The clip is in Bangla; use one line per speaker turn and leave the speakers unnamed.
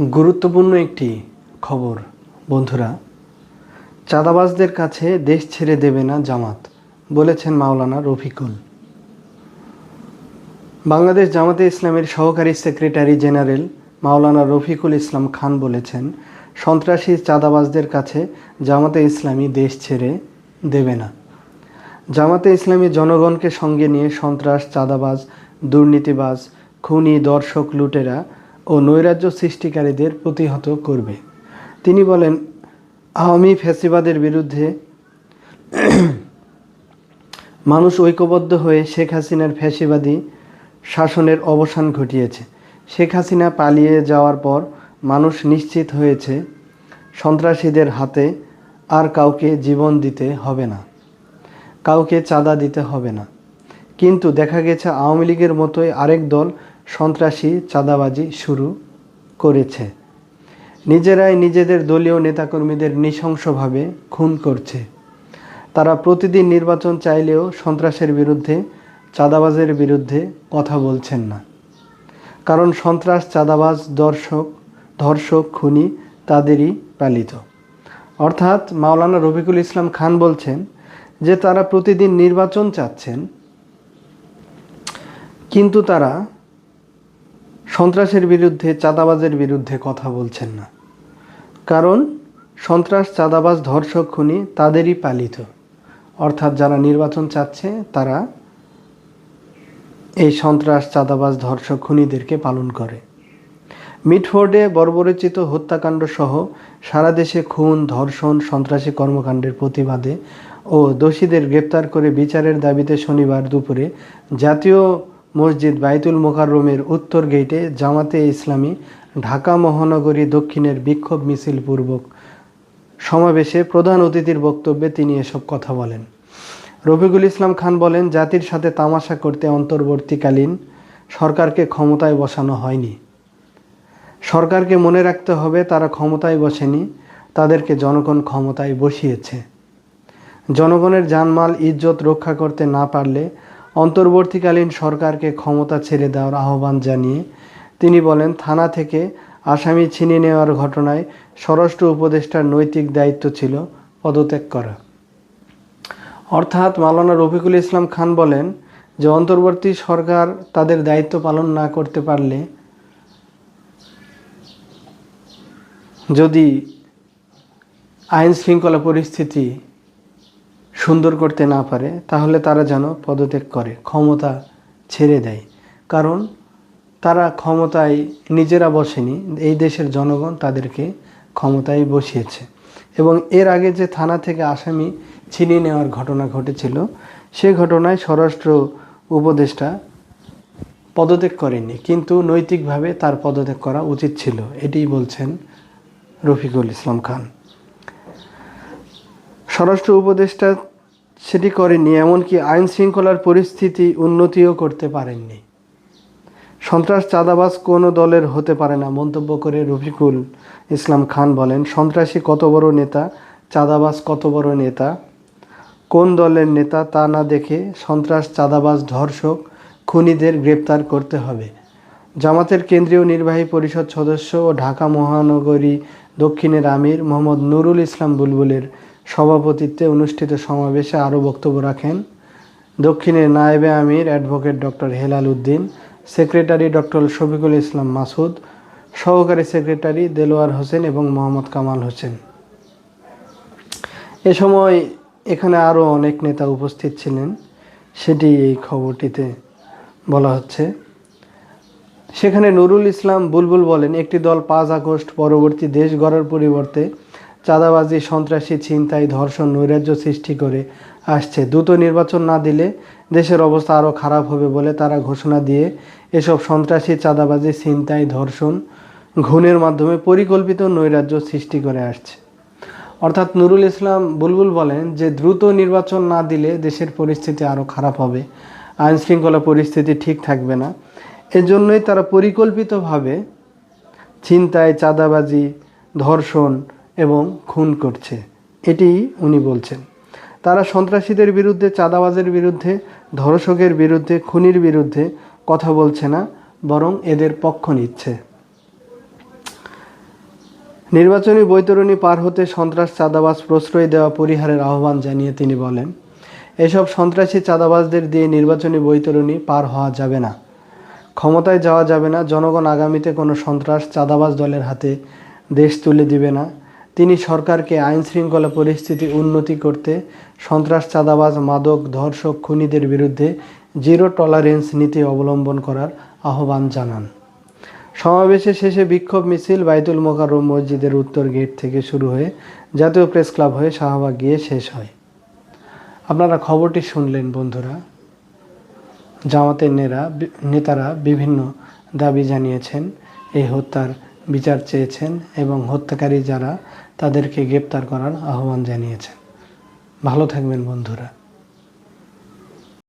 গুরুত্বপূর্ণ একটি খবর বন্ধুরা, চাঁদাবাজদের কাছে দেশ ছেড়ে দেবে না জামাত, বলেছেন মাওলানা রফিকুল। বাংলাদেশ জামাতে ইসলামের সহকারী সেক্রেটারি জেনারেল মাওলানা রফিকুল ইসলাম খান বলেছেন, সন্ত্রাসী চাঁদাবাজদের কাছে জামাতে ইসলামী দেশ ছেড়ে দেবে না। জামাতে ইসলামী জনগণকে সঙ্গে নিয়ে সন্ত্রাস, চাঁদাবাজ, দুর্নীতিবাজ, খুনি, দর্শক, লুটেরা ও নৈরাজ্য সৃষ্টিকারীদের প্রতিহত করবে। তিনি বলেন, আওয়ামী ফ্যাসিবাদের বিরুদ্ধে মানুষ ঐক্যবদ্ধ হয়ে শেখ হাসিনার ফ্যাসিবাদী শাসনের অবসান ঘটিয়েছে। শেখ হাসিনা পালিয়ে যাওয়ার পর মানুষ নিশ্চিত হয়েছে সন্ত্রাসীদের হাতে আর কাউকে জীবন দিতে হবে না, কাউকে চাঁদা দিতে হবে না। কিন্তু দেখা গেছে আওয়ামী লীগের মতোই আরেক দল সন্ত্রাসী চাঁদাবাজি শুরু করেছে। নিজেরাই নিজেদের দলীয় নেতাকর্মীদের নৃশংসভাবে খুন করছে। তারা প্রতিদিন নির্বাচন চাইলেও সন্ত্রাসের বিরুদ্ধে, চাঁদাবাজের বিরুদ্ধে কথা বলছেন না। কারণ সন্ত্রাস, চাঁদাবাজ, ধর্ষক, খুনি তাদেরই পালিত। অর্থাৎ মাওলানা রফিকুল ইসলাম খান বলছেন যে তারা প্রতিদিন নির্বাচন চাচ্ছেন, কিন্তু তারা সন্ত্রাসের বিরুদ্ধে, চাঁদাবাজের বিরুদ্ধে কথা বলছেন না। কারণ সন্ত্রাস, চাঁদাবাজ, ধর্ষক, খুনি তাদেরই পালিত। অর্থাৎ যারা নির্বাচন চাচ্ছে তারা এই সন্ত্রাস, চাঁদাবাজ, ধর্ষক, খুনিদেরকে পালন করে। মিটফোর্ডে বর্বরোচিত হত্যাকাণ্ড সহ সারা দেশে খুন, ধর্ষণ, সন্ত্রাসী কর্মকাণ্ডের প্রতিবাদে ও দোষীদের গ্রেপ্তার করে বিচারের দাবিতে শনিবার দুপুরে জাতীয় মসজিদ বাইতুল মোকাররমের উত্তর গেইটে জামাতে ইসলামী ঢাকা মহানগরী দক্ষিণের বিক্ষোভ মিছিল পূর্বক সমাবেশে প্রধান অতিথির বক্তব্যে তিনি এসব কথা বলেন। রফিকুল ইসলাম খান বলেন, জাতির সাথে তামাশা করতে অন্তর্বর্তীকালীন সরকারকে ক্ষমতায় বসানো হয়নি। সরকারকে মনে রাখতে হবে তারা ক্ষমতায় বসেনি, তাদেরকে জনগণ ক্ষমতায় বসিয়েছে। জনগণের জানমাল, ইজ্জত রক্ষা করতে না পারলে অন্তর্বর্তীকালীন সরকারকে ক্ষমতা ছেড়ে দেওয়ার আহ্বান জানিয়ে তিনি বলেন, থানা থেকে আসামি ছিনিয়ে নেওয়ার ঘটনায় স্বরাষ্ট্র উপদেষ্টার নৈতিক দায়িত্ব ছিল পদত্যাগ করা। অর্থাৎ মাওলানা রফিকুল ইসলাম খান বলেন যে অন্তর্বর্তী সরকার তাদের দায়িত্ব পালন না করতে পারলে, যদি আইন শৃঙ্খলা পরিস্থিতি সুন্দর করতে না পারে, তাহলে তারা যেন পদত্যাগ করে, ক্ষমতা ছেড়ে দেয়। কারণ তারা ক্ষমতায় নিজেরা বসেনি, এই দেশের জনগণ তাদেরকে ক্ষমতায় বসিয়েছে। এবং এর আগে যে থানা থেকে আসামি ছিনিয়ে নেওয়ার ঘটনা ঘটেছিল, সে ঘটনায় স্বরাষ্ট্র উপদেষ্টা পদত্যাগ করেনি, কিন্তু নৈতিকভাবে তার পদত্যাগ করা উচিত ছিল, এটিই বলছেন রফিকুল ইসলাম খান। স্বরাষ্ট্র উপদেষ্টা সেটি করেননি, এমনকি আইন শৃঙ্খলার পরিস্থিতি উন্নতিও করতে পারেননি। সন্ত্রাস, চাঁদাবাজ কোনো দলের হতে পারে না মন্তব্য করে রফিকুল ইসলাম খান বলেন, সন্ত্রাসী কত বড় নেতা, চাঁদাবাজ কত বড় নেতা, কোন দলের নেতা তা না দেখে সন্ত্রাস, চাঁদাবাজ, ধর্ষক, খুনিদের গ্রেপ্তার করতে হবে। জামাতের কেন্দ্রীয় নির্বাহী পরিষদ সদস্য ও ঢাকা মহানগরী দক্ষিণের আমির মোহাম্মদ নুরুল ইসলাম বুলবুলের সভাপতিত্বে অনুষ্ঠিত সমাবেশে আরও বক্তব্য রাখেন দক্ষিণের নায়েবে আমির advocate doctor Helal Uddin, secretary doctor Shafiqul Islam Masud, সহকারী সেক্রেটারি দেলোয়ার হোসেন এবং মোহাম্মদ কামাল হোসেন। এ সময় এখানে আরও অনেক নেতা উপস্থিত ছিলেন, সেটি এই খবরটিতে বলা হচ্ছে। সেখানে নুরুল ইসলাম বুলবুল বলেন, একটি দল 5 আগস্ট পরবর্তী দেশ গড়ার পরিবর্তে চাঁদাবাজি, সন্ত্রাসী, ছিনতাই, ধর্ষণ, নৈরাজ্য সৃষ্টি করে আসছে। দ্রুত নির্বাচন না দিলে দেশের অবস্থা আরও খারাপ হবে বলে তারা ঘোষণা দিয়ে এসব সন্ত্রাসী, চাঁদাবাজি, ছিনতাই, ধর্ষণ, খুনের মাধ্যমে পরিকল্পিত নৈরাজ্য সৃষ্টি করে আসছে। অর্থাৎ নুরুল ইসলাম বুলবুল বলেন যে দ্রুত নির্বাচন না দিলে দেশের পরিস্থিতি আরও খারাপ হবে, আইন শৃঙ্খলা পরিস্থিতি ঠিক থাকবে না। এজন্যই তারা পরিকল্পিতভাবে ছিনতাই, চাঁদাবাজি, ধর্ষণ এবং খুন করছে, এটি উনি বলছেন। তারা সন্ত্রাসীদের বিরুদ্ধে, চাঁদাবাজের বিরুদ্ধে, ধর্ষকের বিরুদ্ধে, খুনির বিরুদ্ধে কথা বলছে না, বরং এদের পক্ষ নিচ্ছে। নির্বাচনী বৈতরণী পার হতে সন্ত্রাস চাঁদাবাজ প্রশ্রয় দেওয়া পরিহারের আহ্বান জানিয়ে তিনি বলেন, এসব সন্ত্রাসী চাঁদাবাজদের দিয়ে নির্বাচনী বৈতরণী পার হওয়া যাবে না, ক্ষমতায় যাওয়া যাবে না। জনগণ আগামীতে কোনো সন্ত্রাস চাঁদাবাজ দলের হাতে দেশ তুলে দিবে না। তিনি সরকারকে আইনশৃঙ্খলা পরিস্থিতি উন্নতি করতে সন্ত্রাস চাঁদাবাজ মাদক ধর্ষক খুনিদের বিরুদ্ধে জিরো টলারেন্স নীতি অবলম্বন করার আহ্বান জানান। সমাবেশের শেষে বিক্ষোভ মিছিল বাইতুল মোকাররম মসজিদের উত্তর গেট থেকে শুরু হয়ে জাতীয় প্রেস ক্লাব হয়ে শাহবাগ গিয়ে শেষ হয়। আপনারা খবরটি শুনলেন বন্ধুরা। জামাতের নেতারা বিভিন্ন দাবি জানিয়েছেন, এই হত্যার বিচার চেয়েছেন এবং হত্যাকারী যারা তাদেরকে গ্রেপ্তার করার আহ্বান জানিয়েছেন। ভালো থাকবেন বন্ধুরা।